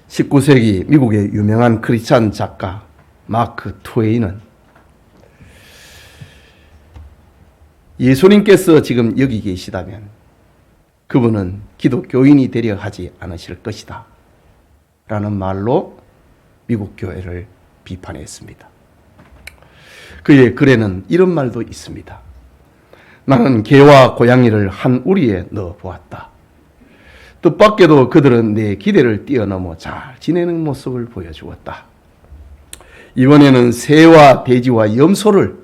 19세기 미국의 유명한 크리스찬 작가 마크 트웨인은 예수님께서 지금 여기 계시다면 그분은 기독교인이 되려 하지 않으실 것이다 라는 말로 미국 교회를 비판했습니다. 그의 글에는 이런 말도 있습니다. 나는 개와 고양이를 한 우리에 넣어 보았다. 뜻밖에도 그들은 내 기대를 뛰어넘어 잘 지내는 모습을 보여주었다. 이번에는 새와 돼지와 염소를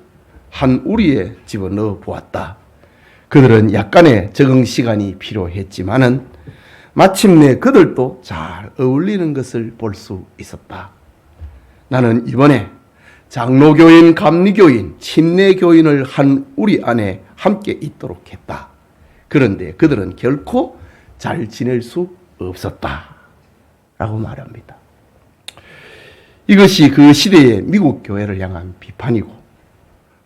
한 우리에 집어넣어 보았다. 그들은 약간의 적응 시간이 필요했지만은 마침내 그들도 잘 어울리는 것을 볼 수 있었다. 나는 이번에 장로교인, 감리교인, 침례교인을 한 우리 안에 함께 있도록 했다. 그런데 그들은 결코 잘 지낼 수 없었다 라고 말합니다. 이것이 그 시대의 미국 교회를 향한 비판이고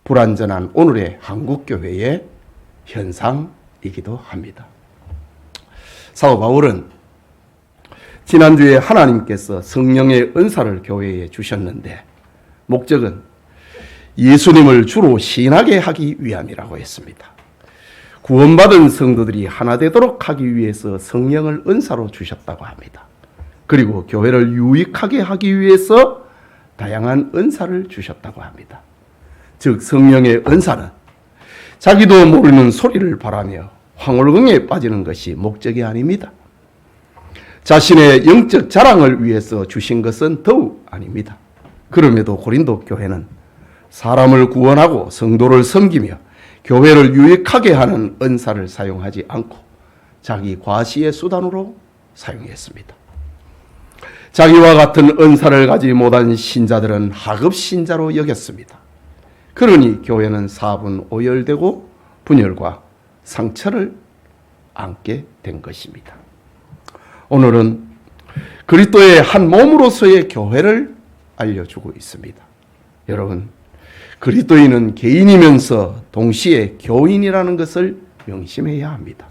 불완전한 오늘의 한국 교회의 현상이기도 합니다. 사도 바울은 지난주에 하나님께서 성령의 은사를 교회에 주셨는데 목적은 예수님을 주로 시인하게 하기 위함이라고 했습니다. 구원받은 성도들이 하나 되도록 하기 위해서 성령을 은사로 주셨다고 합니다. 그리고 교회를 유익하게 하기 위해서 다양한 은사를 주셨다고 합니다. 즉 성령의 은사는 자기도 모르는 소리를 바라며 황홀경에 빠지는 것이 목적이 아닙니다. 자신의 영적 자랑을 위해서 주신 것은 더욱 아닙니다. 그럼에도 고린도 교회는 사람을 구원하고 성도를 섬기며 교회를 유익하게 하는 은사를 사용하지 않고 자기 과시의 수단으로 사용했습니다. 자기와 같은 은사를 가지지 못한 신자들은 하급 신자로 여겼습니다. 그러니 교회는 사분오열되고 분열과 상처를 안게 된 것입니다. 오늘은 그리스도의 한 몸으로서의 교회를 알려주고 있습니다. 여러분, 그리스도인은 개인이면서 동시에 교인이라는 것을 명심해야 합니다.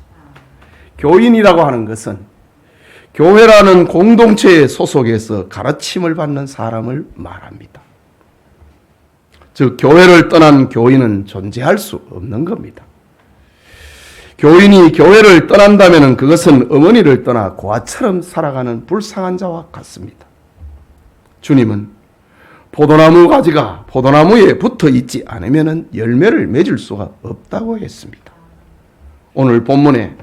교인이라고 하는 것은 교회라는 공동체의 소속에서 가르침을 받는 사람을 말합니다. 즉 교회를 떠난 교인은 존재할 수 없는 겁니다. 교인이 교회를 떠난다면 그것은 어머니를 떠나 고아처럼 살아가는 불쌍한 자와 같습니다. 주님은 포도나무 가지가 포도나무에 붙어 있지 않으면 열매를 맺을 수가 없다고 했습니다. 오늘 본문에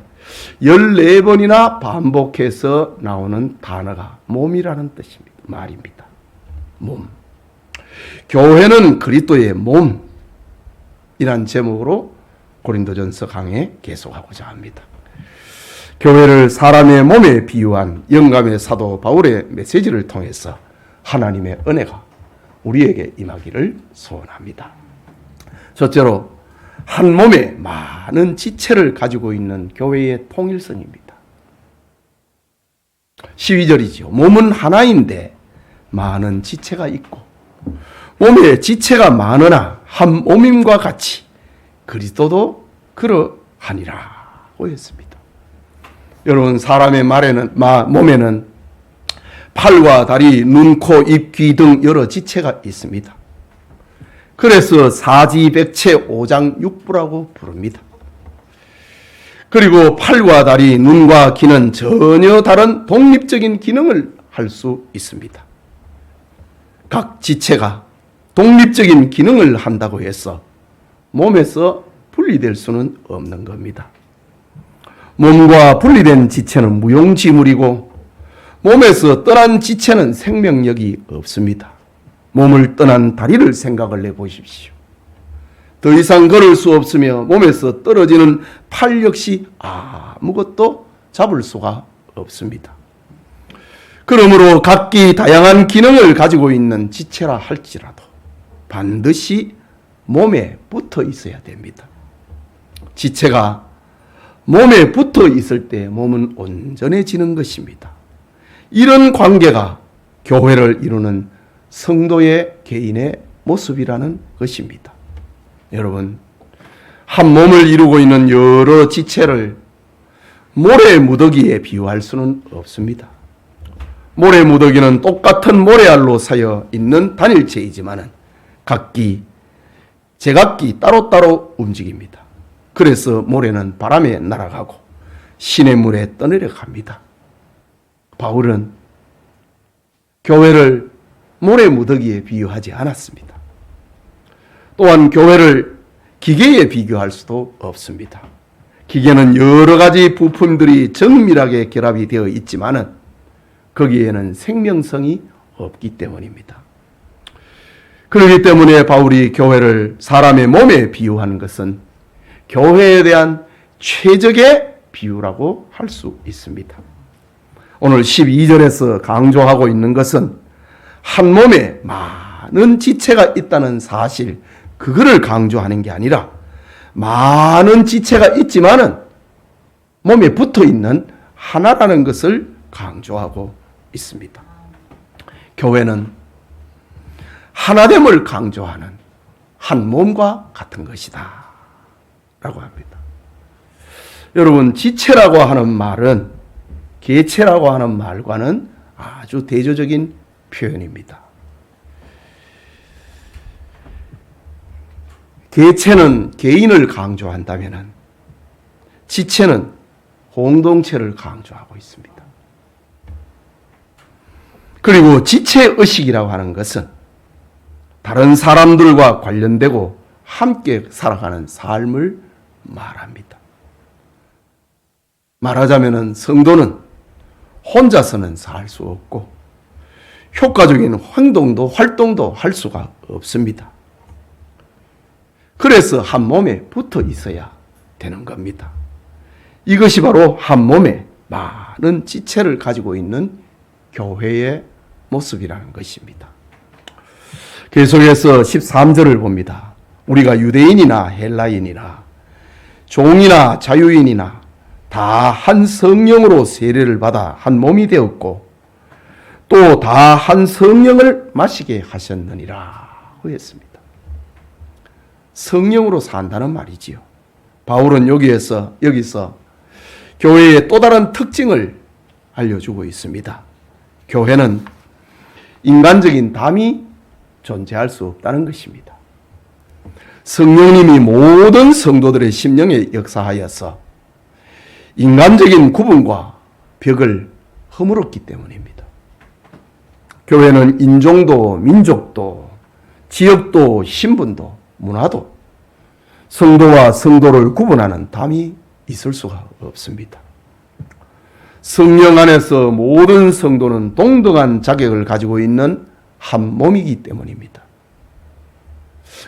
14번이나 반복해서 나오는 단어가 몸이라는 뜻입니다. 말입니다. 몸. 교회는 그리스도의 몸이란 제목으로 고린도전서 강해 계속하고자 합니다. 교회를 사람의 몸에 비유한 영감의 사도 바울의 메시지를 통해서 하나님의 은혜가 우리에게 임하기를 소원합니다. 첫째로 한 몸에 많은 지체를 가지고 있는 교회의 통일성입니다. 12절이죠. 몸은 하나인데 많은 지체가 있고 몸에 지체가 많으나 한 몸임과 같이 그리스도도 그러하니라고 했습니다. 여러분 사람의 몸에는 팔과 다리, 눈, 코, 입, 귀 등 여러 지체가 있습니다. 그래서 사지백체 오장육부라고 부릅니다. 그리고 팔과 다리, 눈과 귀는 전혀 다른 독립적인 기능을 할 수 있습니다. 각 지체가 독립적인 기능을 한다고 해서 몸에서 분리될 수는 없는 겁니다. 몸과 분리된 지체는 무용지물이고 몸에서 떠난 지체는 생명력이 없습니다. 몸을 떠난 다리를 생각을 해보십시오. 더 이상 걸을 수 없으며 몸에서 떨어지는 팔 역시 아무것도 잡을 수가 없습니다. 그러므로 각기 다양한 기능을 가지고 있는 지체라 할지라도 반드시 몸에 붙어 있어야 됩니다. 지체가 몸에 붙어 있을 때 몸은 온전해지는 것입니다. 이런 관계가 교회를 이루는 성도의 개인의 모습이라는 것입니다. 여러분, 한 몸을 이루고 있는 여러 지체를 모래 무더기에 비유할 수는 없습니다. 모래무더기는 똑같은 모래알로 사여 있는 단일체이지만은 각기 제각기 따로따로 움직입니다. 그래서 모래는 바람에 날아가고 시냇물에 떠내려 갑니다. 바울은 교회를 모래무더기에 비유하지 않았습니다. 또한 교회를 기계에 비교할 수도 없습니다. 기계는 여러 가지 부품들이 정밀하게 결합이 되어 있지만은 거기에는 생명성이 없기 때문입니다. 그렇기 때문에 바울이 교회를 사람의 몸에 비유하는 것은 교회에 대한 최적의 비유라고 할 수 있습니다. 오늘 12절에서 강조하고 있는 것은 한 몸에 많은 지체가 있다는 사실, 그거를 강조하는 게 아니라 많은 지체가 있지만은 몸에 붙어 있는 하나라는 것을 강조하고 있습니다. 교회는 하나됨을 강조하는 한 몸과 같은 것이다 라고 합니다. 여러분, 지체라고 하는 말은 개체라고 하는 말과는 아주 대조적인 표현입니다. 개체는 개인을 강조한다면 지체는 공동체를 강조하고 있습니다. 그리고 지체의식이라고 하는 것은 다른 사람들과 관련되고 함께 살아가는 삶을 말합니다. 말하자면 성도는 혼자서는 살 수 없고 효과적인 활동도 할 수가 없습니다. 그래서 한 몸에 붙어 있어야 되는 겁니다. 이것이 바로 한 몸에 많은 지체를 가지고 있는 교회의 모습이라는 것입니다. 계속해서 13절을 봅니다. 우리가 유대인이나 헬라인이나 종이나 자유인이나 다 한 성령으로 세례를 받아 한 몸이 되었고 또 다 한 성령을 마시게 하셨느니라 했습니다. 성령으로 산다는 말이지요. 바울은 여기서 교회의 또 다른 특징을 알려주고 있습니다. 교회는 인간적인 담이 존재할 수 없다는 것입니다. 성령님이 모든 성도들의 심령에 역사하여서 인간적인 구분과 벽을 허물었기 때문입니다. 교회는 인종도 민족도 지역도 신분도 문화도 성도와 성도를 구분하는 담이 있을 수가 없습니다. 성령 안에서 모든 성도는 동등한 자격을 가지고 있는 한 몸이기 때문입니다.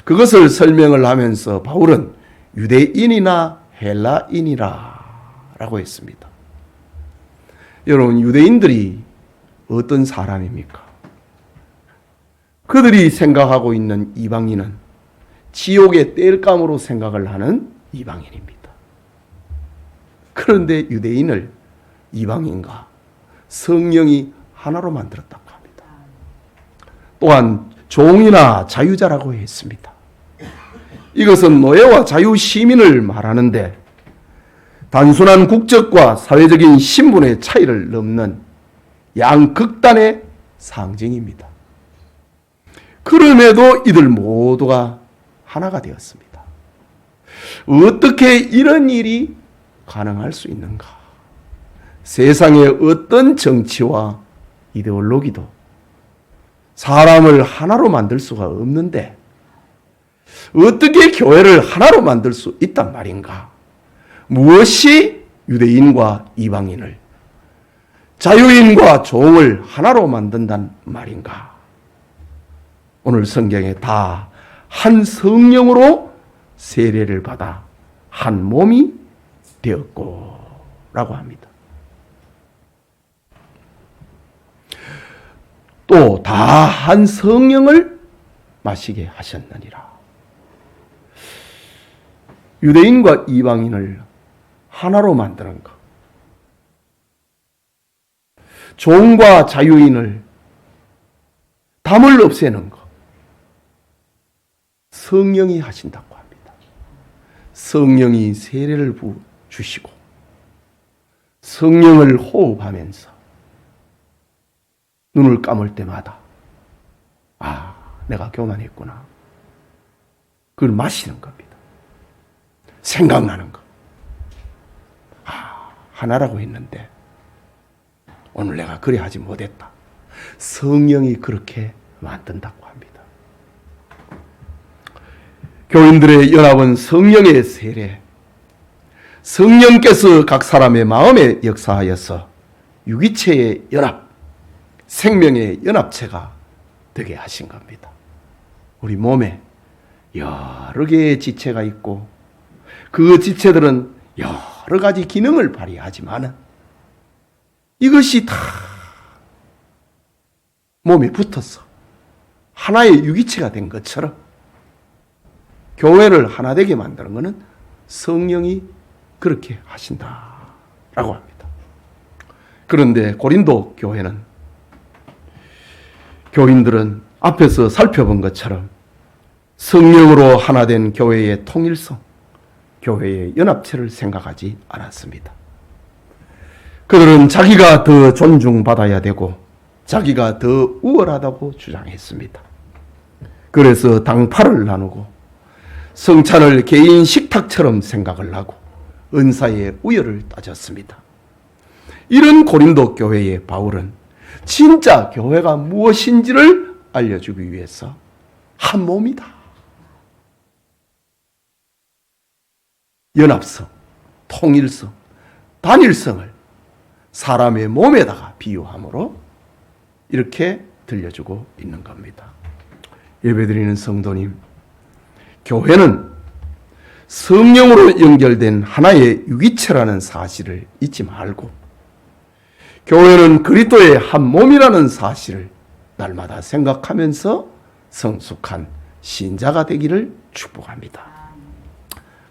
그것을 설명을 하면서 바울은 유대인이나 헬라인이라 라고 했습니다. 여러분, 유대인들이 어떤 사람입니까? 그들이 생각하고 있는 이방인은 지옥의 땔감으로 생각을 하는 이방인입니다. 그런데 유대인을 이방인과 성령이 하나로 만들었다고 합니다. 또한 종이나 자유자라고 했습니다. 이것은 노예와 자유 시민을 말하는데 단순한 국적과 사회적인 신분의 차이를 넘는 양극단의 상징입니다. 그럼에도 이들 모두가 하나가 되었습니다. 어떻게 이런 일이 가능할 수 있는가? 세상의 어떤 정치와 이데올로기도 사람을 하나로 만들 수가 없는데 어떻게 교회를 하나로 만들 수 있단 말인가? 무엇이 유대인과 이방인을, 자유인과 종을 하나로 만든단 말인가? 오늘 성경에 다 한 성령으로 세례를 받아 한 몸이 되었고 라고 합니다. 또 다 한 성령을 마시게 하셨느니라. 유대인과 이방인을 하나로 만드는 것, 종과 자유인을 담을 없애는 것, 성령이 하신다고 합니다. 성령이 세례를 주시고 성령을 호흡하면서 눈을 감을 때마다 내가 교만했구나. 그걸 마시는 겁니다. 생각나는 거. 하나라고 했는데 오늘 내가 그래 하지 못했다. 성령이 그렇게 만든다고 합니다. 교인들의 연합은 성령의 세례, 성령께서 각 사람의 마음에 역사하여서 유기체의 연합, 생명의 연합체가 되게 하신 겁니다. 우리 몸에 여러 개의 지체가 있고 그 지체들은 여러 가지 기능을 발휘하지만 이것이 다 몸에 붙어서 하나의 유기체가 된 것처럼 교회를 하나 되게 만드는 것은 성령이 그렇게 하신다라고 합니다. 그런데 고린도 교회는 교인들은 앞에서 살펴본 것처럼 성령으로 하나 된 교회의 통일성, 교회의 연합체를 생각하지 않았습니다. 그들은 자기가 더 존중받아야 되고 자기가 더 우월하다고 주장했습니다. 그래서 당파를 나누고 성찬을 개인 식탁처럼 생각을 하고 은사의 우열을 따졌습니다. 이런 고린도 교회의 바울은 진짜 교회가 무엇인지를 알려주기 위해서 한 몸이다. 연합성, 통일성, 단일성을 사람의 몸에다가 비유함으로 이렇게 들려주고 있는 겁니다. 예배드리는 성도님, 교회는 성령으로 연결된 하나의 유기체라는 사실을 잊지 말고 교회는 그리스도의 한 몸이라는 사실을 날마다 생각하면서 성숙한 신자가 되기를 축복합니다.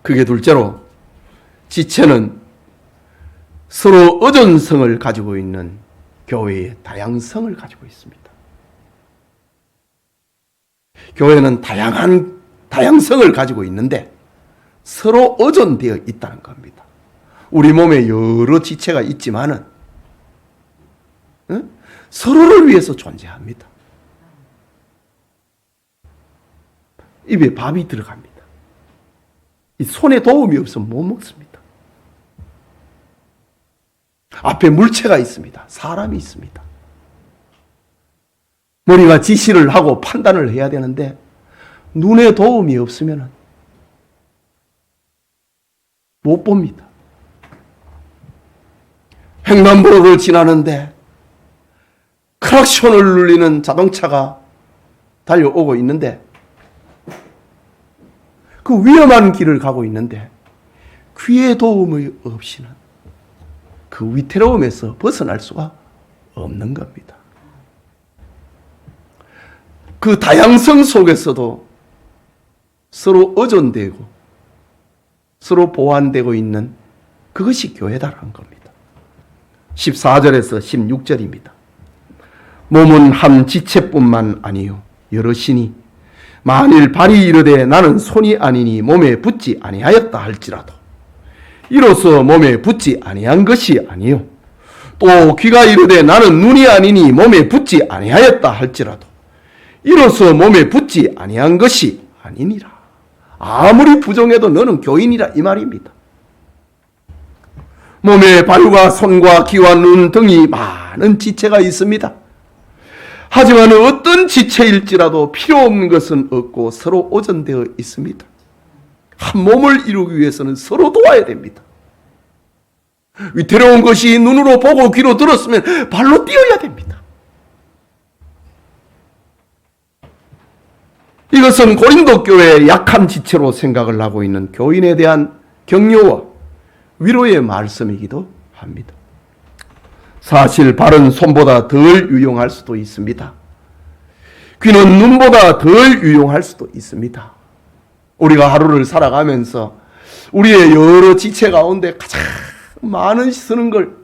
그게 둘째로 지체는 서로 의존성을 가지고 있는 교회의 다양성을 가지고 있습니다. 교회는 다양성을 가지고 있는데 서로 의존되어 있다는 겁니다. 우리 몸에 여러 지체가 있지만은 서로를 위해서 존재합니다. 입에 밥이 들어갑니다. 이 손에 도움이 없으면 못 먹습니다. 앞에 물체가 있습니다. 사람이 있습니다. 머리가 지시를 하고 판단을 해야 되는데 눈에 도움이 없으면 못 봅니다. 횡단보도를 지나는데 클락션을 눌리는 자동차가 달려오고 있는데 그 위험한 길을 가고 있는데 귀의 도움이 없이는 그 위태로움에서 벗어날 수가 없는 겁니다. 그 다양성 속에서도 서로 의존되고 서로 보완되고 있는 그것이 교회다라는 겁니다. 14절에서 16절입니다. 몸은 한 지체뿐만 아니요 여럿이니 만일 발이 이르되 나는 손이 아니니 몸에 붙지 아니하였다 할지라도 이로써 몸에 붙지 아니한 것이 아니요 또 귀가 이르되 나는 눈이 아니니 몸에 붙지 아니하였다 할지라도 이로써 몸에 붙지 아니한 것이 아니니라. 아무리 부정해도 너는 교인이라 이 말입니다. 몸에 발과 손과 귀와 눈 등이 많은 지체가 있습니다. 하지만 어떤 지체일지라도 필요 없는 것은 없고 서로 오전되어 있습니다. 한 몸을 이루기 위해서는 서로 도와야 됩니다. 위태로운 것이 눈으로 보고 귀로 들었으면 발로 뛰어야 됩니다. 이것은 고린도 교회의 약한 지체로 생각을 하고 있는 교인에 대한 격려와 위로의 말씀이기도 합니다. 사실 발은 손보다 덜 유용할 수도 있습니다. 귀는 눈보다 덜 유용할 수도 있습니다. 우리가 하루를 살아가면서 우리의 여러 지체 가운데 가장 많이 쓰는 걸,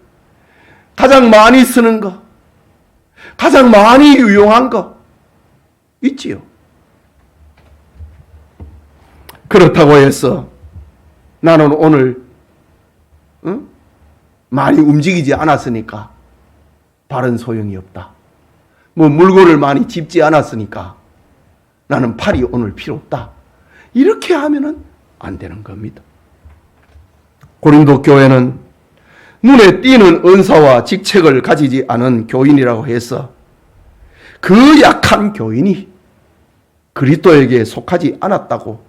가장 많이 쓰는 거, 가장 많이 유용한 거 있지요. 그렇다고 해서 나는 오늘 많이 움직이지 않았으니까 발은 소용이 없다. 뭐 물건을 많이 집지 않았으니까 나는 팔이 오늘 필요 없다. 이렇게 하면은 안 되는 겁니다. 고린도 교회는 눈에 띄는 은사와 직책을 가지지 않은 교인이라고 해서 그 약한 교인이 그리스도에게 속하지 않았다고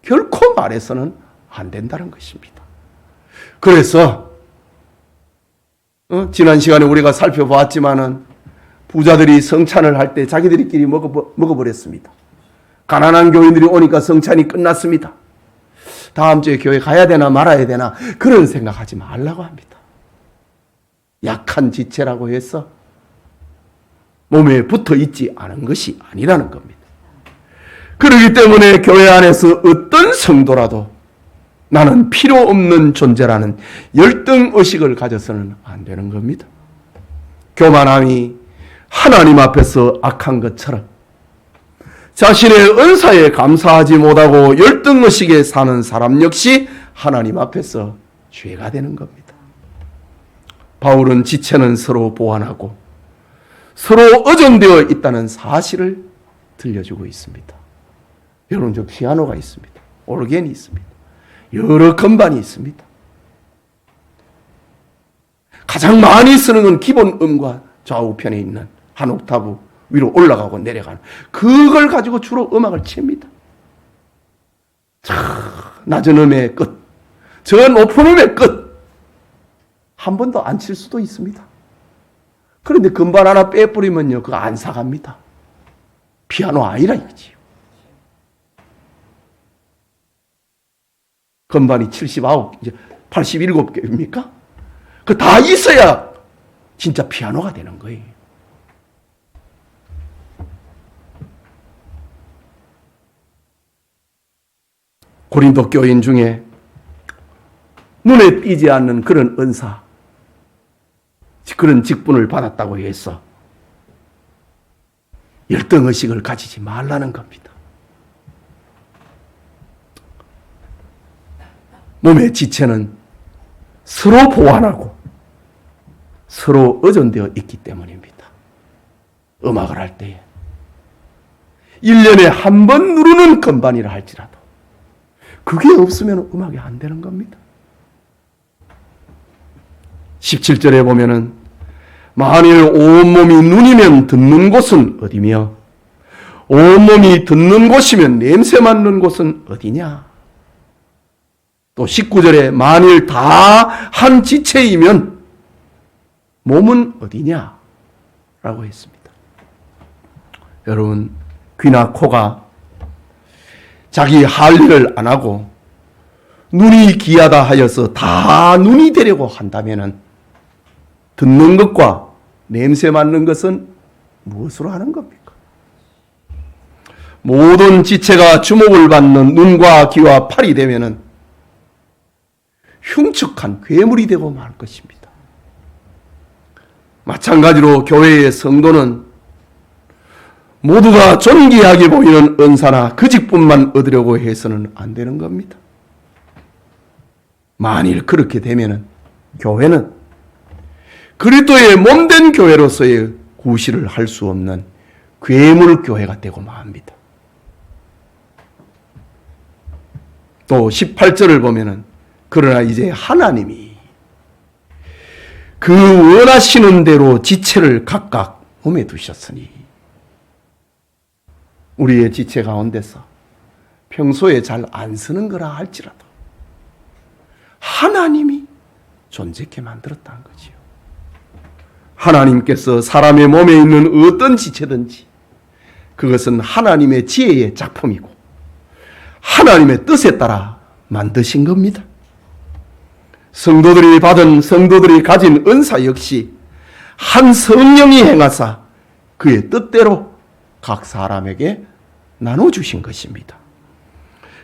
결코 말해서는 안 된다는 것입니다. 그래서 지난 시간에 우리가 살펴보았지만은 부자들이 성찬을 할 때 자기들끼리 먹어버렸습니다. 가난한 교인들이 오니까 성찬이 끝났습니다. 다음 주에 교회 가야 되나 말아야 되나 그런 생각하지 말라고 합니다. 약한 지체라고 해서 몸에 붙어 있지 않은 것이 아니라는 겁니다. 그렇기 때문에 교회 안에서 어떤 성도라도 나는 필요 없는 존재라는 열등의식을 가져서는 안 되는 겁니다. 교만함이 하나님 앞에서 악한 것처럼 자신의 은사에 감사하지 못하고 열등의식에 사는 사람 역시 하나님 앞에서 죄가 되는 겁니다. 바울은 지체는 서로 보완하고 서로 의존되어 있다는 사실을 들려주고 있습니다. 여러분, 저 피아노가 있습니다. 오르겐이 있습니다. 여러 건반이 있습니다. 가장 많이 쓰는 건 기본 음과 좌우편에 있는 한 옥타브 위로 올라가고 내려가는 그걸 가지고 주로 음악을 칩니다. 낮은 음의 끝, 저 높은 음의 끝 한 번도 안 칠 수도 있습니다. 그런데 건반 하나 빼버리면요 그거 안 사갑니다. 피아노 아니라 이거지요. 건반이 79, 이제 87개입니까? 그 다 있어야 진짜 피아노가 되는 거예요. 고린도 교인 중에 눈에 띄지 않는 그런 은사, 그런 직분을 받았다고 해서 열등의식을 가지지 말라는 겁니다. 몸의 지체는 서로 보완하고 서로 의존되어 있기 때문입니다. 음악을 할 때에 1년에 한 번 누르는 건반이라 할지라도 그게 없으면 음악이 안 되는 겁니다. 17절에 보면은 만일 온몸이 눈이면 듣는 곳은 어디며 온몸이 듣는 곳이면 냄새 맡는 곳은 어디냐. 또 19절에 만일 다 한 지체이면 몸은 어디냐 라고 했습니다. 여러분, 귀나 코가 자기 할 일을 안 하고 눈이 귀하다 하여서 다 눈이 되려고 한다면은 듣는 것과 냄새 맡는 것은 무엇으로 하는 겁니까? 모든 지체가 주목을 받는 눈과 귀와 팔이 되면은 흉측한 괴물이 되고 말 것입니다. 마찬가지로 교회의 성도는 모두가 존귀하게 보이는 은사나 그 직분만 얻으려고 해서는 안 되는 겁니다. 만일 그렇게 되면은 교회는 그리스도의 몸된 교회로서의 구실을 할 수 없는 괴물 교회가 되고 맙니다. 또 18절을 보면은 그러나 이제 하나님이 그 원하시는 대로 지체를 각각 몸에 두셨으니 우리의 지체 가운데서 평소에 잘 안 쓰는 거라 할지라도 하나님이 존재케 만들었다는 거지요. 하나님께서 사람의 몸에 있는 어떤 지체든지 그것은 하나님의 지혜의 작품이고 하나님의 뜻에 따라 만드신 겁니다. 성도들이 가진 은사 역시 한 성령이 행하사 그의 뜻대로 각 사람에게 나눠주신 것입니다.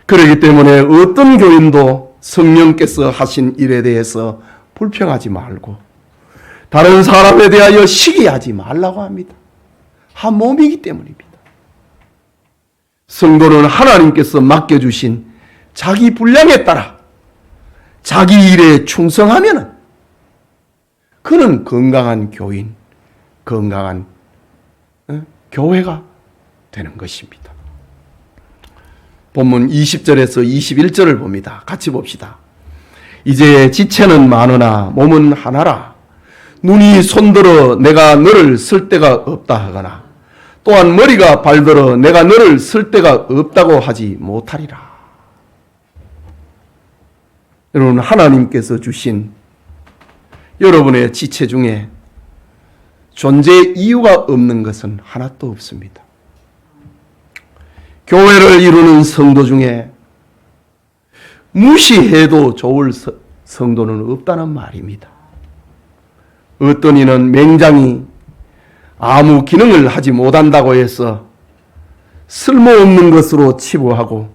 그렇기 때문에 어떤 교인도 성령께서 하신 일에 대해서 불평하지 말고 다른 사람에 대하여 시기하지 말라고 합니다. 한 몸이기 때문입니다. 성도는 하나님께서 맡겨주신 자기 분량에 따라 자기 일에 충성하면은 그는 건강한 교인, 건강한 교회가 되는 것입니다. 본문 20절에서 21절을 봅니다. 같이 봅시다. 이제 지체는 많으나 몸은 하나라. 눈이 손들어 내가 너를 쓸 데가 없다 하거나 또한 머리가 발들어 내가 너를 쓸 데가 없다고 하지 못하리라. 여러분, 하나님께서 주신 여러분의 지체 중에 존재 이유가 없는 것은 하나도 없습니다. 교회를 이루는 성도 중에 무시해도 좋을 성도는 없다는 말입니다. 어떤 이는 맹장이 아무 기능을 하지 못한다고 해서 쓸모없는 것으로 치부하고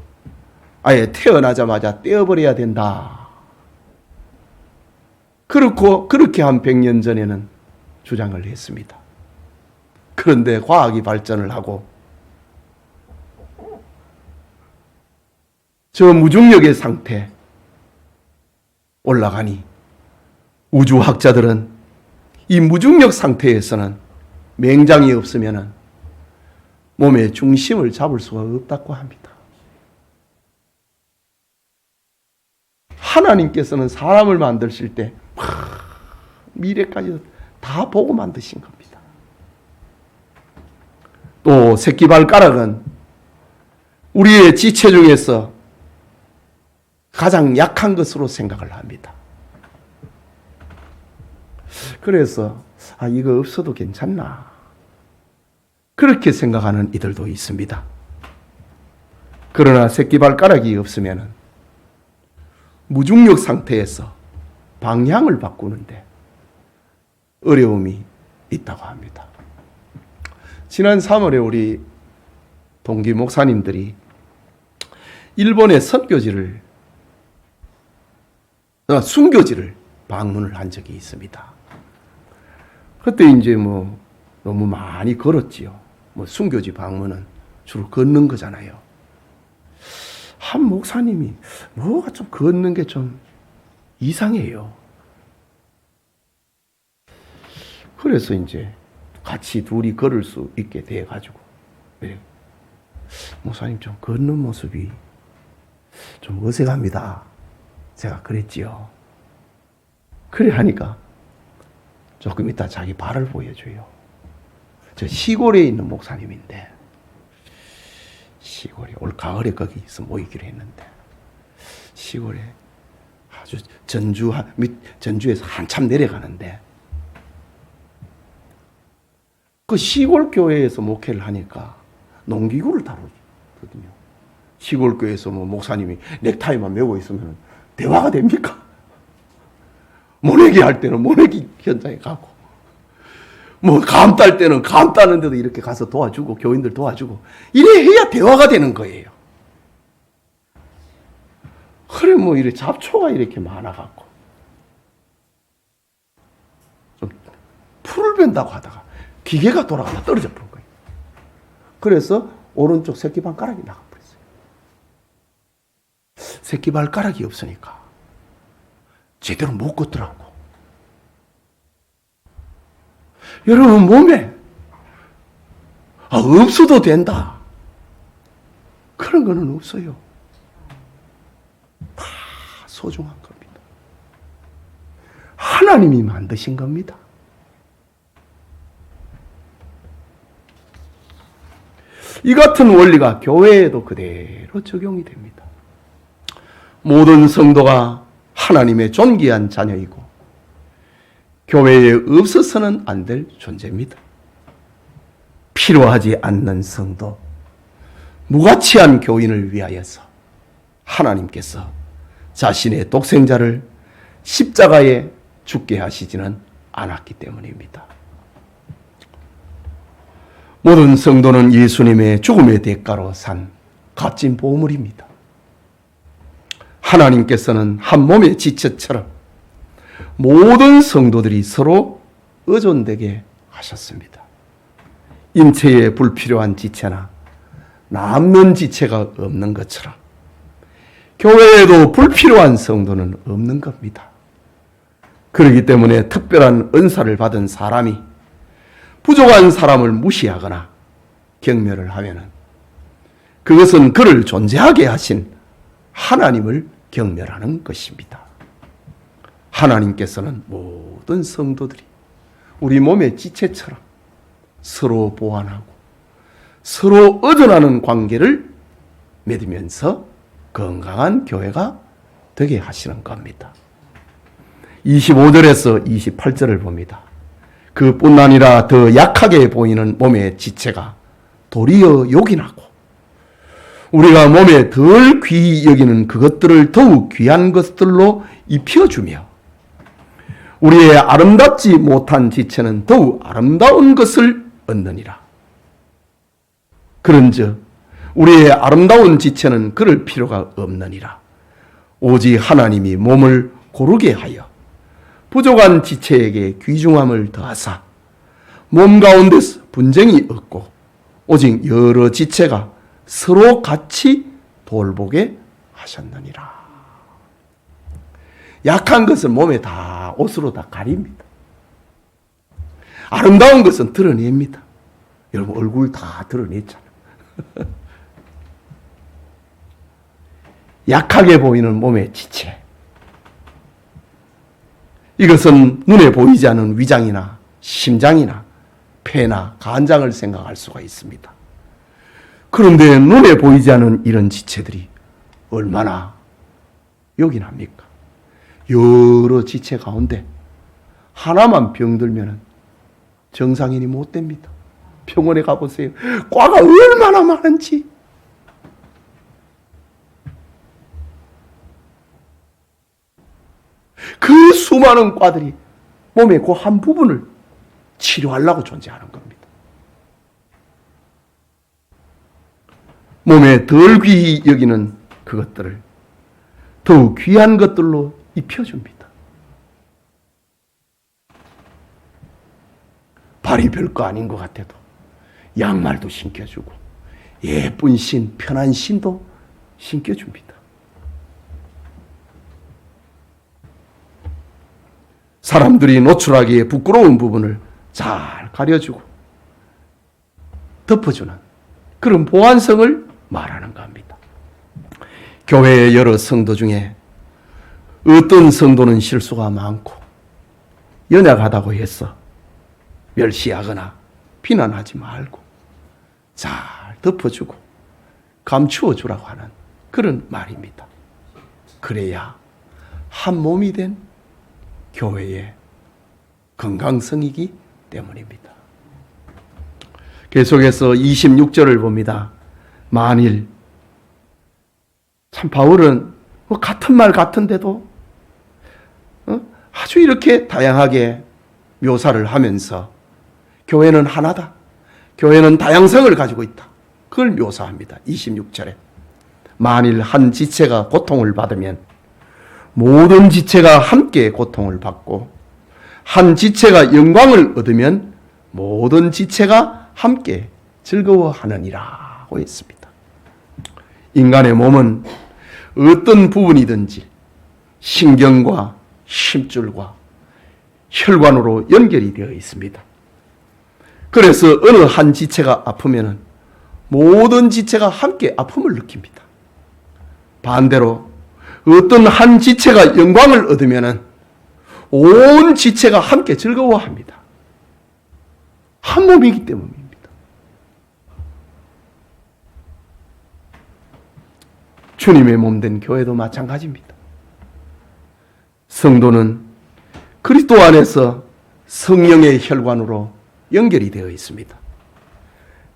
아예 태어나자마자 떼어버려야 된다. 그렇게 한 100년 전에는 주장을 했습니다. 그런데 과학이 발전을 하고 저 무중력의 상태 올라가니 우주학자들은 이 무중력 상태에서는 맹장이 없으면 몸의 중심을 잡을 수가 없다고 합니다. 하나님께서는 사람을 만드실 때 미래까지 다 보고 만드신 겁니다. 또 새끼발가락은 우리의 지체 중에서 가장 약한 것으로 생각을 합니다. 그래서 이거 없어도 괜찮나 그렇게 생각하는 이들도 있습니다. 그러나 새끼발가락이 없으면 무중력 상태에서 방향을 바꾸는데 어려움이 있다고 합니다. 지난 3월에 우리 동기 목사님들이 일본의 순교지를 방문을 한 적이 있습니다. 그때 이제 너무 많이 걸었지요. 순교지 방문은 주로 걷는 거잖아요. 한 목사님이 뭐가 좀 걷는 게 좀 이상해요. 그래서 이제 같이 둘이 걸을 수 있게 돼가지고 목사님 좀 걷는 모습이 좀 어색합니다. 제가 그랬지요. 그래 하니까 조금 이따 자기 발을 보여줘요. 저 시골에 있는 목사님인데 시골에 올 가을에 거기서 모이기로 했는데 시골에 아주 전주에서 한참 내려가는데 그 시골 교회에서 목회를 하니까 농기구를 다루거든요. 시골 교회에서 목사님이 넥타이만 메고 있으면 대화가 됩니까? 모내기 할 때는 모내기 현장에 가고 감 딸 때는 감 따는데도 이렇게 가서 도와주고 교인들 도와주고 이래 해야 대화가 되는 거예요. 그래 이래 잡초가 이렇게 많아갖고 좀 풀을 벤다고 하다가 기계가 돌아가다 떨어져 버린 거예요. 그래서 오른쪽 새끼발가락이 나가버렸어요. 새끼발가락이 없으니까 제대로 못 걷더라고. 여러분 몸에 없어도 된다 그런 거는 없어요. 다 소중한 겁니다. 하나님이 만드신 겁니다. 이 같은 원리가 교회에도 그대로 적용이 됩니다. 모든 성도가 하나님의 존귀한 자녀이고 교회에 없어서는 안 될 존재입니다. 필요하지 않는 성도, 무가치한 교인을 위하여서 하나님께서 자신의 독생자를 십자가에 죽게 하시지는 않았기 때문입니다. 모든 성도는 예수님의 죽음의 대가로 산 값진 보물입니다. 하나님께서는 한 몸의 지체처럼 모든 성도들이 서로 의존되게 하셨습니다. 인체에 불필요한 지체나 남는 지체가 없는 것처럼 교회에도 불필요한 성도는 없는 겁니다. 그렇기 때문에 특별한 은사를 받은 사람이 부족한 사람을 무시하거나 경멸을 하면은 그것은 그를 존재하게 하신 하나님을 경멸하는 것입니다. 하나님께서는 모든 성도들이 우리 몸의 지체처럼 서로 보완하고 서로 의존하는 관계를 맺으면서 건강한 교회가 되게 하시는 겁니다. 25절에서 28절을 봅니다. 그뿐 아니라 더 약하게 보이는 몸의 지체가 도리어 요긴하고 우리가 몸에 덜 귀히 여기는 그것들을 더욱 귀한 것들로 입혀주며 우리의 아름답지 못한 지체는 더욱 아름다운 것을 얻느니라. 그런즉 우리의 아름다운 지체는 그럴 필요가 없느니라. 오직 하나님이 몸을 고르게 하여 부족한 지체에게 귀중함을 더하사 몸 가운데서 분쟁이 없고 오직 여러 지체가 서로 같이 돌보게 하셨느니라. 약한 것은 몸에 다 옷으로 다 가립니다. 아름다운 것은 드러냅니다. 여러분 얼굴 다 드러냈잖아요. 약하게 보이는 몸의 지체. 이것은 눈에 보이지 않는 위장이나 심장이나 폐나 간장을 생각할 수가 있습니다. 그런데 눈에 보이지 않는 이런 지체들이 얼마나 요긴합니까? 여러 지체 가운데 하나만 병들면 정상인이 못 됩니다. 병원에 가보세요. 과가 얼마나 많은지. 그 수많은 과들이 몸의 그 한 부분을 치료하려고 존재하는 겁니다. 몸에 덜 귀히 여기는 그것들을 더욱 귀한 것들로 입혀줍니다. 발이 별거 아닌 것 같아도 양말도 신겨주고 예쁜 신, 편한 신도 신겨줍니다. 사람들이 노출하기에 부끄러운 부분을 잘 가려주고 덮어주는 그런 보완성을 말하는 겁니다. 교회의 여러 성도 중에 어떤 성도는 실수가 많고 연약하다고 해서 멸시하거나 비난하지 말고 잘 덮어주고 감추어 주라고 하는 그런 말입니다. 그래야 한 몸이 된 교회의 건강성이기 때문입니다. 계속해서 26절을 봅니다. 만일 참 바울은 같은 말 같은데도 아주 이렇게 다양하게 묘사를 하면서 교회는 하나다. 교회는 다양성을 가지고 있다. 그걸 묘사합니다. 26절에 만일 한 지체가 고통을 받으면 모든 지체가 함께 고통을 받고 한 지체가 영광을 얻으면 모든 지체가 함께 즐거워하느니라고 했습니다. 인간의 몸은 어떤 부분이든지 신경과 심줄과 혈관으로 연결이 되어 있습니다. 그래서 어느 한 지체가 아프면 모든 지체가 함께 아픔을 느낍니다. 반대로 어떤 한 지체가 영광을 얻으면 온 지체가 함께 즐거워합니다. 한 몸이기 때문입니다. 주님의 몸된 교회도 마찬가지입니다. 성도는 그리스도 안에서 성령의 혈관으로 연결이 되어 있습니다.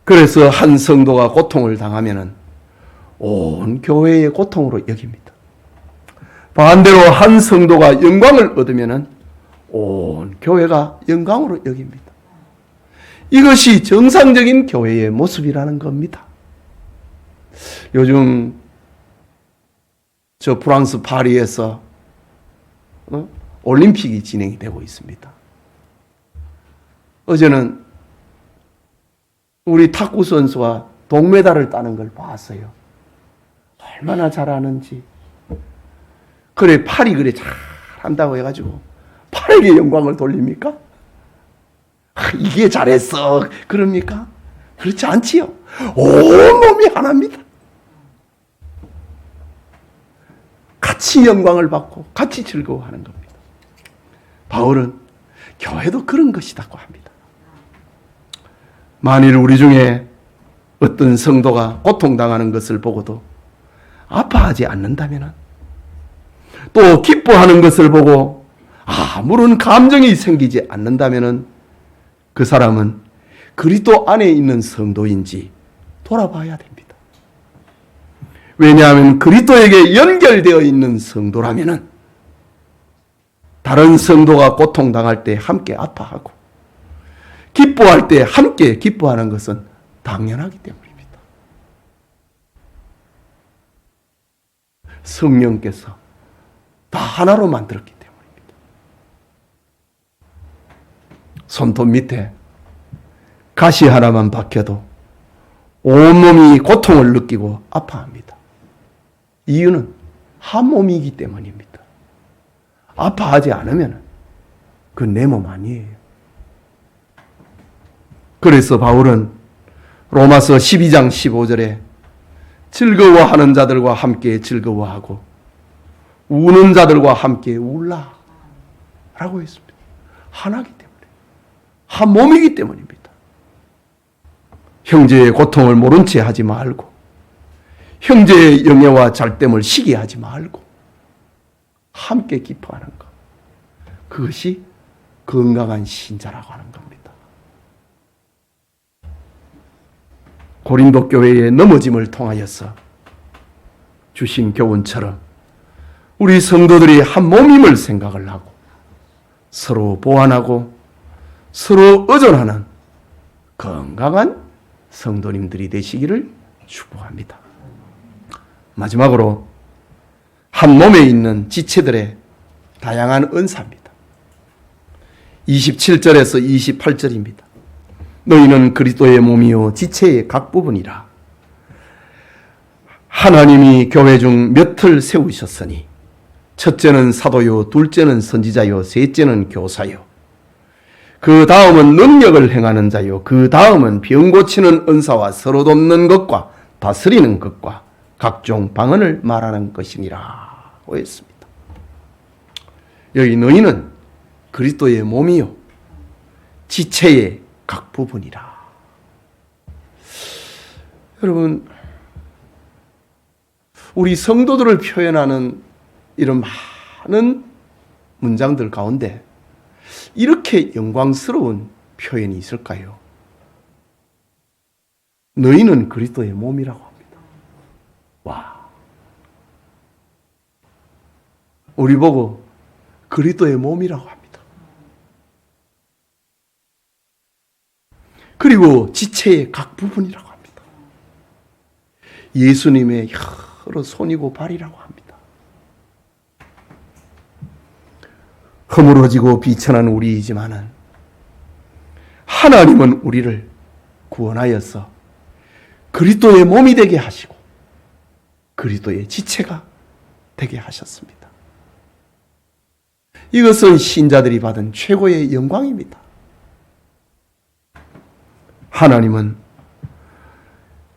그래서 한 성도가 고통을 당하면 온 교회의 고통으로 여깁니다. 반대로 한 성도가 영광을 얻으면 온 교회가 영광으로 여깁니다. 이것이 정상적인 교회의 모습이라는 겁니다. 요즘 저 프랑스 파리에서 올림픽이 진행이 되고 있습니다. 어제는 우리 탁구 선수가 동메달을 따는 걸 봤어요. 얼마나 잘하는지. 그래 팔이 그래 잘한다고 해가지고 팔에게 영광을 돌립니까? 이게 잘했어 그럽니까? 그렇지 않지요. 온몸이 하나입니다. 같이 영광을 받고 같이 즐거워하는 겁니다. 바울은 교회도 그런 것이라고 합니다. 만일 우리 중에 어떤 성도가 고통당하는 것을 보고도 아파하지 않는다면, 또 기뻐하는 것을 보고 아무런 감정이 생기지 않는다면 그 사람은 그리스도 안에 있는 성도인지 돌아봐야 됩니다. 왜냐하면 그리스도에게 연결되어 있는 성도라면 다른 성도가 고통당할 때 함께 아파하고 기뻐할 때 함께 기뻐하는 것은 당연하기 때문입니다. 성령께서 다 하나로 만들었기 때문입니다. 손톱 밑에 가시 하나만 박혀도 온몸이 고통을 느끼고 아파합니다. 이유는 한 몸이기 때문입니다. 아파하지 않으면 그건 내 몸 아니에요. 그래서 바울은 로마서 12장 15절에 즐거워하는 자들과 함께 즐거워하고 우는 자들과 함께 울라 라고 했습니다. 하나이기 때문에, 한 몸이기 때문입니다. 형제의 고통을 모른 채 하지 말고 형제의 영예와 잘됨을 시기하지 말고 함께 기뻐하는 것, 그것이 건강한 신자라고 하는 겁니다. 고린도 교회의 넘어짐을 통하여서 주신 교훈처럼 우리 성도들이 한 몸임을 생각을 하고 서로 보완하고 서로 의존하는 건강한 성도님들이 되시기를 축복합니다. 마지막으로 한 몸에 있는 지체들의 다양한 은사입니다. 27절에서 28절입니다. 너희는 그리스도의 몸이요 지체의 각 부분이라. 하나님이 교회 중 몇을 세우셨으니 첫째는 사도요, 둘째는 선지자요, 셋째는 교사요, 그 다음은 능력을 행하는 자요, 그 다음은 병 고치는 은사와 서로 돕는 것과 다스리는 것과 각종 방언을 말하는 것이니라 했습니다. 여기 너희는 그리스도의 몸이요 지체의 각 부분이라. 여러분, 우리 성도들을 표현하는 이런 많은 문장들 가운데 이렇게 영광스러운 표현이 있을까요? 너희는 그리스도의 몸이라고 합니다. 와, 우리 보고 그리스도의 몸이라고 합니다. 그리고 지체의 각 부분이라고 합니다. 예수님의 여러 손이고 발이라고 합니다. 허물어지고 비천한 우리이지만은 하나님은 우리를 구원하여서 그리스도의 몸이 되게 하시고 그리스도의 지체가 되게 하셨습니다. 이것은 신자들이 받은 최고의 영광입니다. 하나님은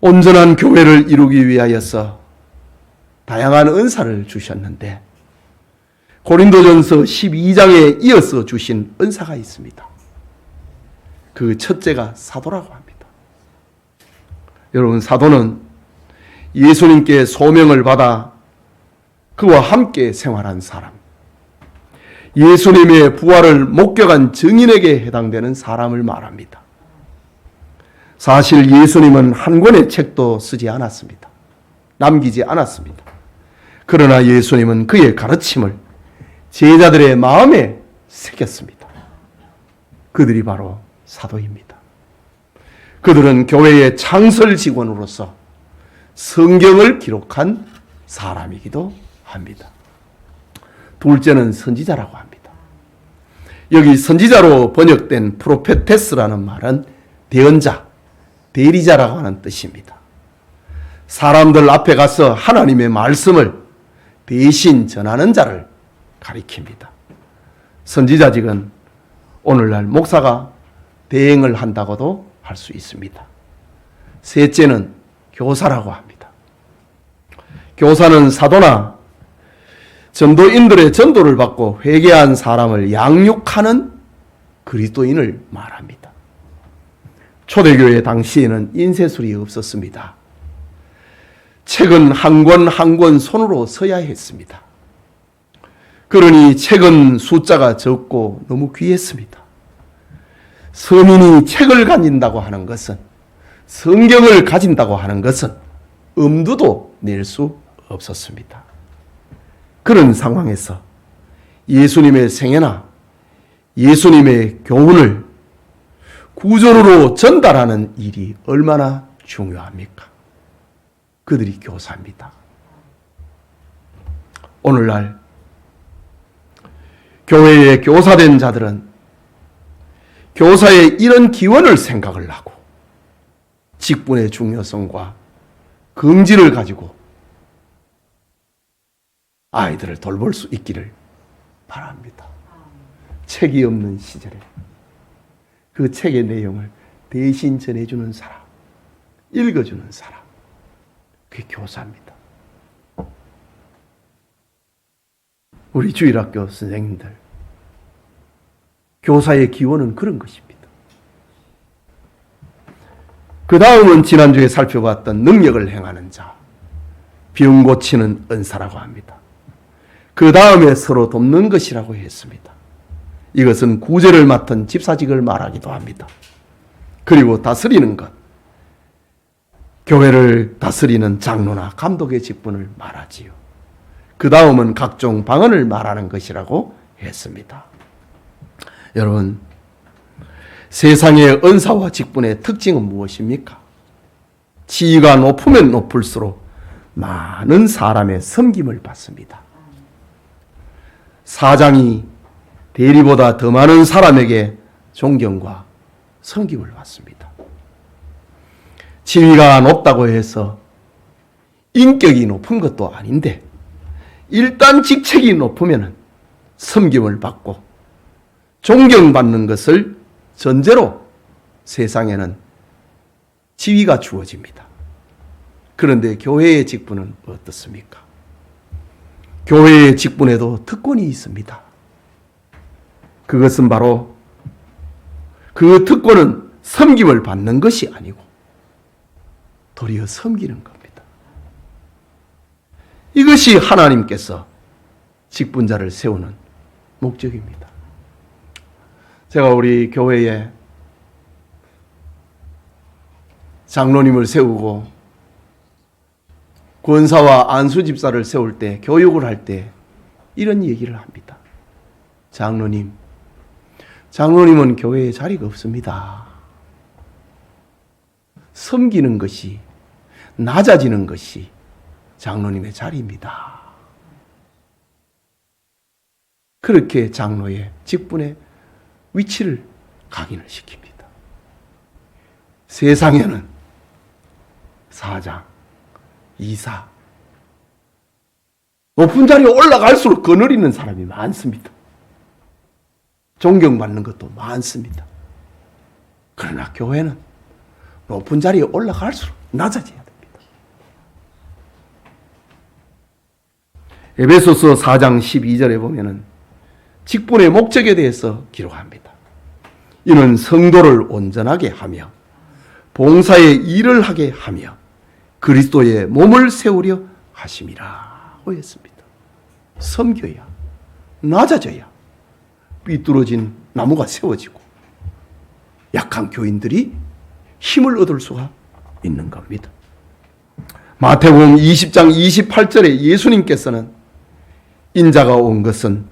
온전한 교회를 이루기 위하여서 다양한 은사를 주셨는데 고린도전서 12장에 이어서 주신 은사가 있습니다. 그 첫째가 사도라고 합니다. 여러분, 사도는 예수님께 소명을 받아 그와 함께 생활한 사람, 예수님의 부활을 목격한 증인에게 해당되는 사람을 말합니다. 사실 예수님은 한 권의 책도 쓰지 않았습니다. 남기지 않았습니다. 그러나 예수님은 그의 가르침을 제자들의 마음에 새겼습니다. 그들이 바로 사도입니다. 그들은 교회의 창설 직원으로서 성경을 기록한 사람이기도 합니다. 둘째는 선지자라고 합니다. 여기 선지자로 번역된 프로페테스라는 말은 대언자, 대리자라고 하는 뜻입니다. 사람들 앞에 가서 하나님의 말씀을 대신 전하는 자를 가리킵니다. 선지자직은 오늘날 목사가 대행을 한다고도 할 수 있습니다. 셋째는 교사라고 합니다. 교사는 사도나 전도인들의 전도를 받고 회개한 사람을 양육하는 그리스도인을 말합니다. 초대교회 당시에는 인쇄술이 없었습니다. 책은 한 권 한 권 손으로 써야 했습니다. 그러니 책은 숫자가 적고 너무 귀했습니다. 서민이 책을 가진다고 하는 것은, 성경을 가진다고 하는 것은 엄두도 낼 수 없었습니다. 그런 상황에서 예수님의 생애나 예수님의 교훈을 구절로 전달하는 일이 얼마나 중요합니까? 그들이 교사입니다. 오늘날 교회에 교사된 자들은 교사의 이런 기원을 생각을 하고 직분의 중요성과 긍지를 가지고 아이들을 돌볼 수 있기를 바랍니다. 책이 없는 시절에 그 책의 내용을 대신 전해주는 사람, 읽어주는 사람, 그게 교사입니다. 우리 주일학교 선생님들, 교사의 기원은 그런 것입니다. 그 다음은 지난주에 살펴봤던 능력을 행하는 자, 병 고치는 은사라고 합니다. 그 다음에 서로 돕는 것이라고 했습니다. 이것은 구제를 맡은 집사직을 말하기도 합니다. 그리고 다스리는 것, 교회를 다스리는 장로나 감독의 직분을 말하지요. 그 다음은 각종 방언을 말하는 것이라고 했습니다. 여러분, 세상의 은사와 직분의 특징은 무엇입니까? 지위가 높으면 높을수록 많은 사람의 섬김을 받습니다. 사장이 대리보다 더 많은 사람에게 존경과 섬김을 받습니다. 지위가 높다고 해서 인격이 높은 것도 아닌데 일단 직책이 높으면 섬김을 받고 존경받는 것을 전제로 세상에는 지위가 주어집니다. 그런데 교회의 직분은 어떻습니까? 교회의 직분에도 특권이 있습니다. 그것은 바로 그 특권은 섬김을 받는 것이 아니고 도리어 섬기는 겁니다. 이것이 하나님께서 직분자를 세우는 목적입니다. 제가 우리 교회에 장로님을 세우고 권사와 안수 집사를 세울 때, 교육을 할 때 이런 얘기를 합니다. 장로님은 교회에 자리가 없습니다. 섬기는 것이, 낮아지는 것이 장로님의 자리입니다. 그렇게 장로의 직분의 위치를 각인을 시킵니다. 세상에는 사장, 이사, 높은 자리에 올라갈수록 거느리는 사람이 많습니다. 존경받는 것도 많습니다. 그러나 교회는 높은 자리에 올라갈수록 낮아져야 됩니다. 에베소서 4장 12절에 보면은 직분의 목적에 대해서 기록합니다. 이는 성도를 온전하게 하며 봉사의 일을 하게 하며 그리스도의 몸을 세우려 하심이라고 했습니다. 섬겨야, 낮아져야 삐뚤어진 나무가 세워지고 약한 교인들이 힘을 얻을 수가 있는 겁니다. 마태복음 20장 28절에 예수님께서는 인자가 온 것은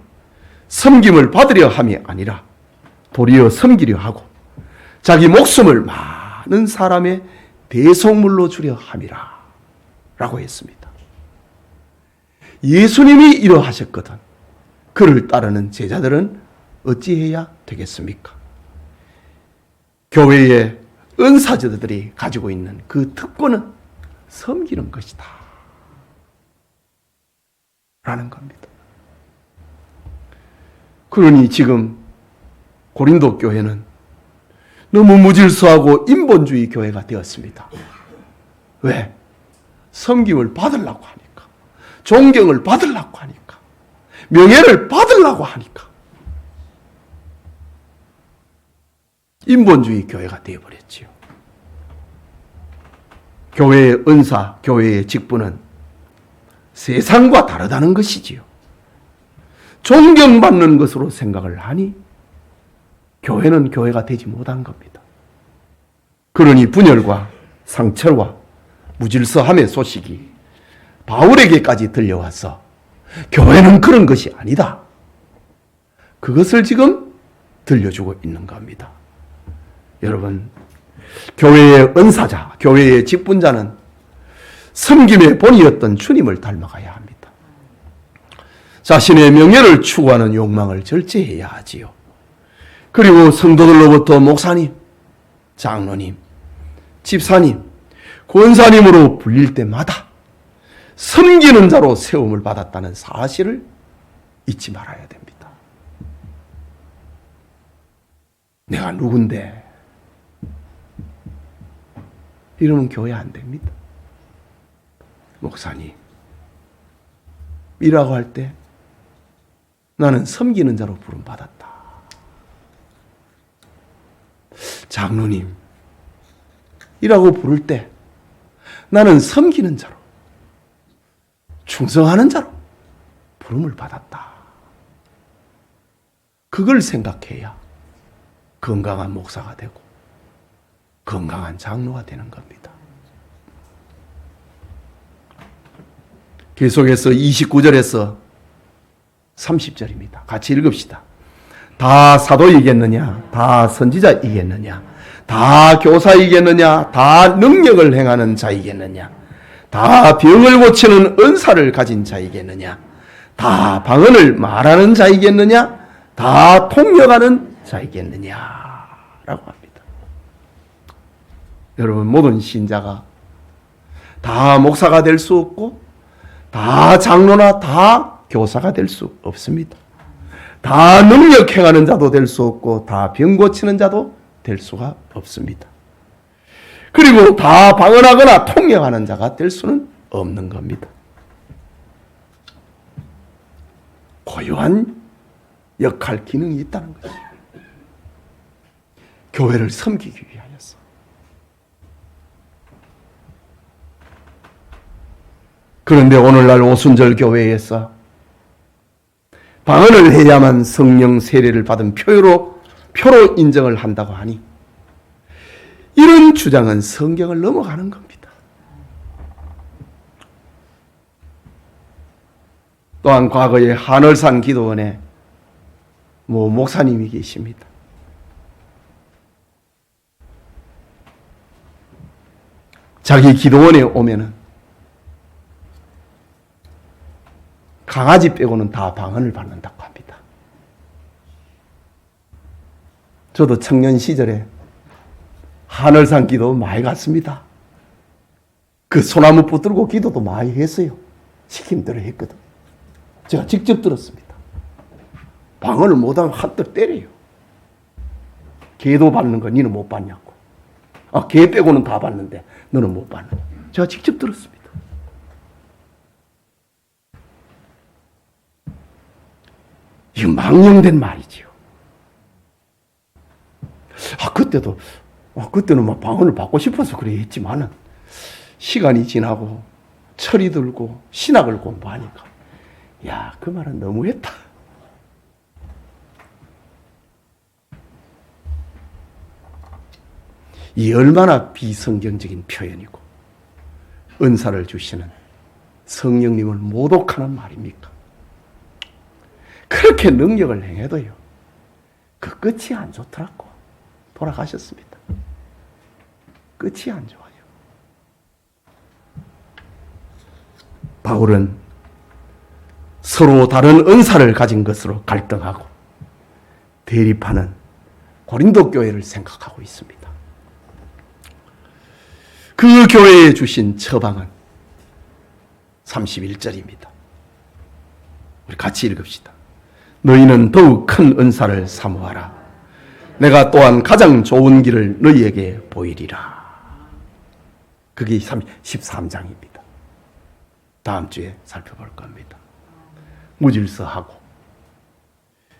섬김을 받으려 함이 아니라 도리어 섬기려 하고 자기 목숨을 많은 사람의 대속물로 주려 함이라 라고 했습니다. 예수님이 이러하셨거든 그를 따르는 제자들은 어찌해야 되겠습니까? 교회의 은사자들이 가지고 있는 그 특권은 섬기는 것이다 라는 겁니다. 그러니 지금 고린도 교회는 너무 무질서하고 인본주의 교회가 되었습니다. 왜? 섬김을 받으려고 하니까, 존경을 받으려고 하니까, 명예를 받으려고 하니까 인본주의 교회가 되어버렸지요. 교회의 은사, 교회의 직분은 세상과 다르다는 것이지요. 존경받는 것으로 생각을 하니 교회는 교회가 되지 못한 겁니다. 그러니 분열과 상처와 무질서함의 소식이 바울에게까지 들려와서 교회는 그런 것이 아니다, 그것을 지금 들려주고 있는 겁니다. 여러분, 교회의 은사자, 교회의 직분자는 섬김의 본이었던 주님을 닮아가야 합니다. 자신의 명예를 추구하는 욕망을 절제해야 하지요. 그리고 성도들로부터 목사님, 장로님, 집사님, 권사님으로 불릴 때마다 섬기는 자로 세움을 받았다는 사실을 잊지 말아야 됩니다. 내가 누군데? 이러면 교회 안 됩니다. 목사님, 이라고 할 때 나는 섬기는 자로 부름받았다. 장로님, 이라고 부를 때 나는 섬기는 자로, 충성하는 자로 부름을 받았다. 그걸 생각해야 건강한 목사가 되고 건강한 장로가 되는 겁니다. 계속해서 29절에서 30절입니다. 같이 읽읍시다. 다 사도이겠느냐? 다 선지자이겠느냐? 다 교사이겠느냐? 다 능력을 행하는 자이겠느냐? 다 병을 고치는 은사를 가진 자이겠느냐? 다 방언을 말하는 자이겠느냐? 다 통역하는 자이겠느냐? 라고 합니다. 여러분, 모든 신자가 다 목사가 될 수 없고 다 장로나 다 교사가 될 수 없습니다. 다 능력 행하는 자도 될 수 없고 다 병 고치는 자도 될 수가 없습니다. 그리고 다 방언하거나 통역하는 자가 될 수는 없는 겁니다. 고유한 역할, 기능이 있다는 것이죠. 교회를 섬기기 위하여서. 그런데 오늘날 오순절 교회에서 방언을 해야만 성령 세례를 받은 표로 인정을 한다고 하니 이런 주장은 성경을 넘어가는 겁니다. 또한 과거에 한월산 기도원에 목사님이 계십니다. 자기 기도원에 오면은 강아지 빼고는 다 방언을 받는다고 합니다. 저도 청년 시절에 하늘산 기도 많이 갔습니다. 그 소나무 붙들고 기도도 많이 했어요. 시킴대로 했거든. 제가 직접 들었습니다. 방언을 못하면 한턱 때려요. 개도 받는 거 니는 못 받냐고. 개 빼고는 다 받는데 너는 못 받느냐. 제가 직접 들었습니다. 이거 망령된 말이지요. 그때는 막 방언을 받고 싶어서 그래 했지만은 시간이 지나고 철이 들고 신학을 공부하니까 그 말은 너무했다. 이 얼마나 비성경적인 표현이고 은사를 주시는 성령님을 모독하는 말입니까? 그렇게 능력을 행해도요, 그 끝이 안 좋더라고. 돌아가셨습니다. 끝이 안 좋아요. 바울은 서로 다른 은사를 가진 것으로 갈등하고 대립하는 고린도 교회를 생각하고 있습니다. 그 교회에 주신 처방은 31절입니다. 우리 같이 읽읍시다. 너희는 더욱 큰 은사를 사모하라. 내가 또한 가장 좋은 길을 너희에게 보이리라. 그게 13장입니다. 다음 주에 살펴볼 겁니다. 무질서하고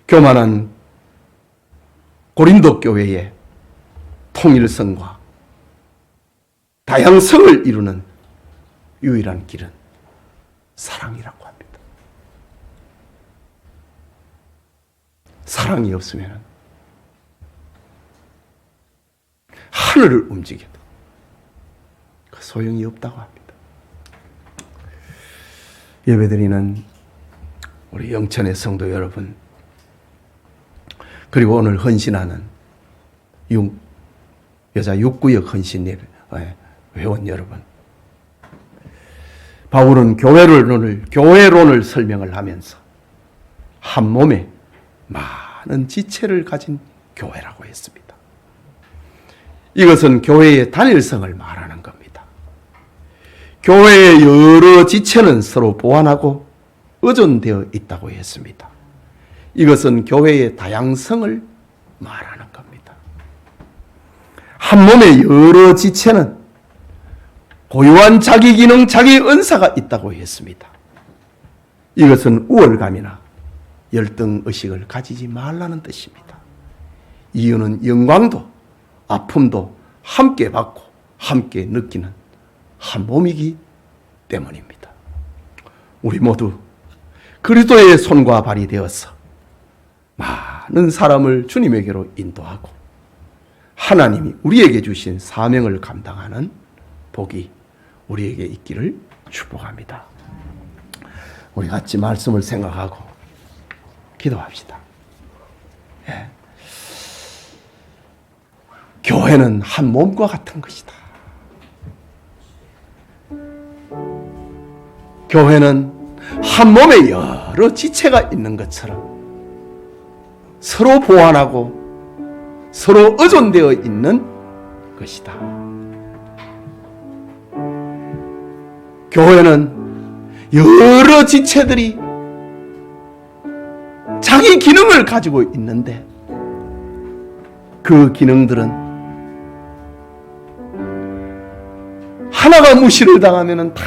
교만한 고린도 교회의 통일성과 다양성을 이루는 유일한 길은 사랑이라고 합니다. 사랑이 없으면 하늘을 움직여도 그 소용이 없다고 합니다. 예배드리는 우리 영천의 성도 여러분, 그리고 오늘 헌신하는 여자 6구역 헌신 예배 회원 여러분, 바울은 교회론을 설명을 하면서 한 몸에 많은 지체를 가진 교회라고 했습니다. 이것은 교회의 단일성을 말하는 겁니다. 교회의 여러 지체는 서로 보완하고 의존되어 있다고 했습니다. 이것은 교회의 다양성을 말하는 겁니다. 한 몸의 여러 지체는 고유한 자기 기능, 자기 은사가 있다고 했습니다. 이것은 우월감이나 열등의식을 가지지 말라는 뜻입니다. 이유는 영광도 아픔도 함께 받고 함께 느끼는 한 몸이기 때문입니다. 우리 모두 그리스도의 손과 발이 되어서 많은 사람을 주님에게로 인도하고 하나님이 우리에게 주신 사명을 감당하는 복이 우리에게 있기를 축복합니다. 우리 같이 말씀을 생각하고 기도합시다. 예. 교회는 한 몸과 같은 것이다. 교회는 한 몸에 여러 지체가 있는 것처럼 서로 보완하고 서로 의존되어 있는 것이다. 교회는 여러 지체들이 자기 기능을 가지고 있는데 그 기능들은 하나가 무시를 당하면 다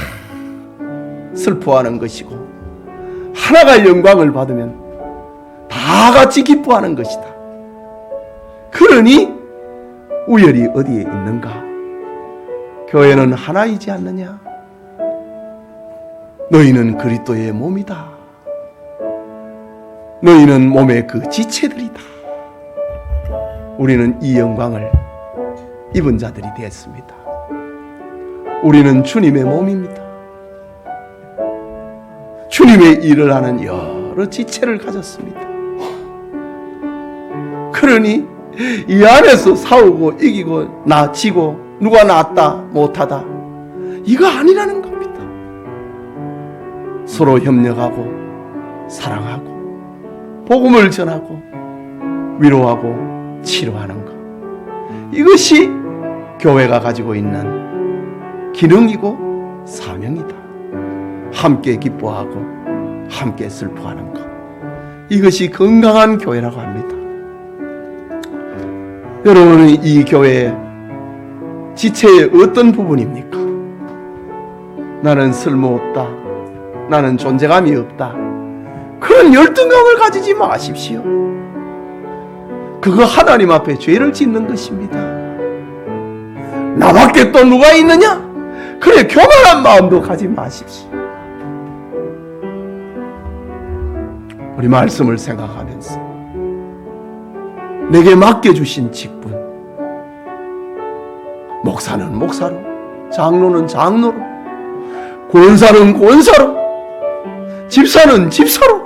슬퍼하는 것이고 하나가 영광을 받으면 다 같이 기뻐하는 것이다. 그러니 우열이 어디에 있는가? 교회는 하나이지 않느냐? 너희는 그리스도의 몸이다. 너희는 몸의 그 지체들이다. 우리는 이 영광을 입은 자들이 되었습니다. 우리는 주님의 몸입니다. 주님의 일을 하는 여러 지체를 가졌습니다. 그러니 이 안에서 싸우고 이기고 지고 누가 낫다 못하다 이거 아니라는 겁니다. 서로 협력하고 사랑하고 복음을 전하고 위로하고 치료하는 것, 이것이 교회가 가지고 있는 기능이고 사명이다. 함께 기뻐하고 함께 슬퍼하는 것, 이것이 건강한 교회라고 합니다. 여러분은 이 교회의 지체의 어떤 부분입니까? 나는 쓸모없다, 나는 존재감이 없다, 그런 열등감을 가지지 마십시오. 그거 하나님 앞에 죄를 짓는 것입니다. 나밖에 또 누가 있느냐? 그래, 교만한 마음도 가지 마십시오. 우리 말씀을 생각하면서 내게 맡겨주신 직분, 목사는 목사로, 장로는 장로로, 권사는 권사로, 집사는 집사로,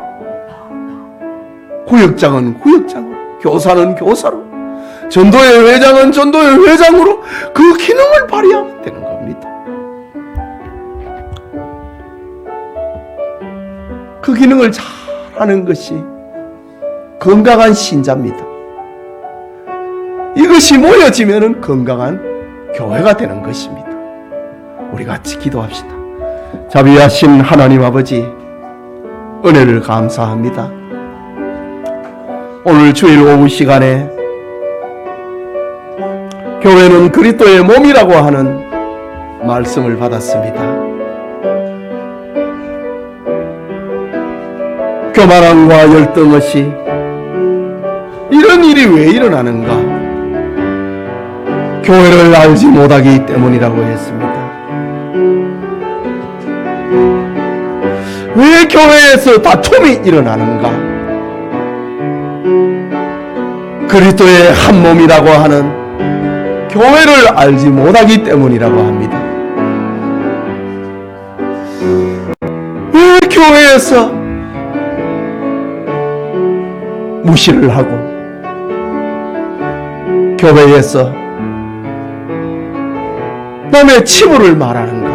구역장은 구역장으로, 교사는 교사로, 전도회 회장은 전도회 회장으로 그 기능을 발휘하면 되는 겁니다. 그 기능을 잘하는 것이 건강한 신자입니다. 이것이 모여지면 건강한 교회가 되는 것입니다. 우리 같이 기도합시다. 자비하신 하나님 아버지, 은혜를 감사합니다. 오늘 주일 오후 시간에 교회는 그리스도의 몸이라고 하는 말씀을 받았습니다. 교만함과 열등 없이 이런 일이 왜 일어나는가? 교회를 알지 못하기 때문이라고 했습니다. 왜 교회에서 다툼이 일어나는가? 그리스도의 한 몸이라고 하는 교회를 알지 못하기 때문이라고 합니다. 왜 교회에서 무시를 하고 교회에서 남의 치부를 말하는가?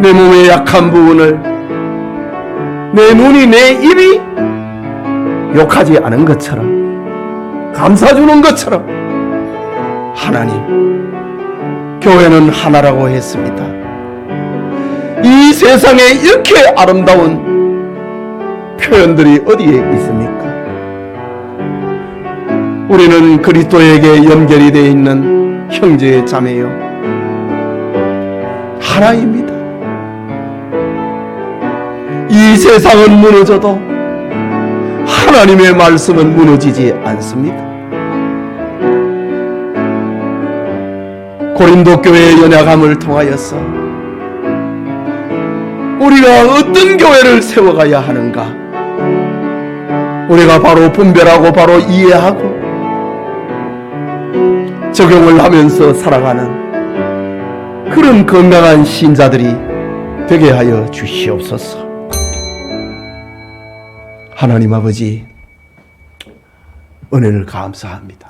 내 몸의 약한 부분을 내 눈이 내 입이 욕하지 않은 것처럼, 감싸주는 것처럼 하나님, 교회는 하나라고 했습니다. 이 세상에 이렇게 아름다운 표현들이 어디에 있습니까? 우리는 그리스도에게 연결이 되어 있는 형제 자매요, 하나입니다. 이 세상은 무너져도 하나님의 말씀은 무너지지 않습니다. 고린도 교회의 연약함을 통하여서 우리가 어떤 교회를 세워가야 하는가? 우리가 바로 분별하고 바로 이해하고 적용을 하면서 살아가는 그런 건강한 신자들이 되게 하여 주시옵소서. 하나님 아버지, 은혜를 감사합니다.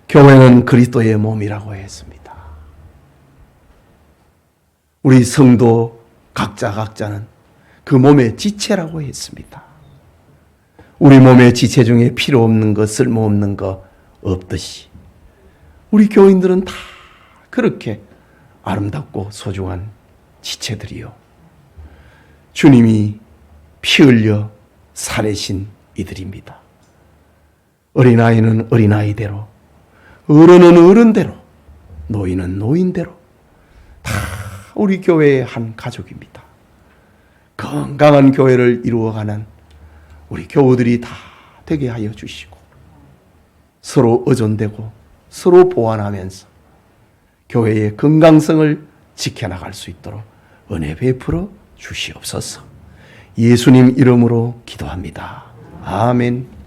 교회는 그리스도의 몸이라고 했습니다. 우리 성도 각자는 그 몸의 지체라고 했습니다. 우리 몸의 지체 중에 필요 없는 것, 쓸모없는 것 없듯이 우리 교인들은 다 그렇게 아름답고 소중한 지체들이요, 주님이 피 흘려 살리신 이들입니다. 어린아이는 어린아이대로, 어른은 어른대로, 노인은 노인대로 다 우리 교회의 한 가족입니다. 건강한 교회를 이루어가는 우리 교우들이 다 되게 하여 주시고, 서로 의존되고 서로 보완하면서 교회의 건강성을 지켜나갈 수 있도록 은혜 베풀어 주시옵소서. 예수님 이름으로 기도합니다. 아멘.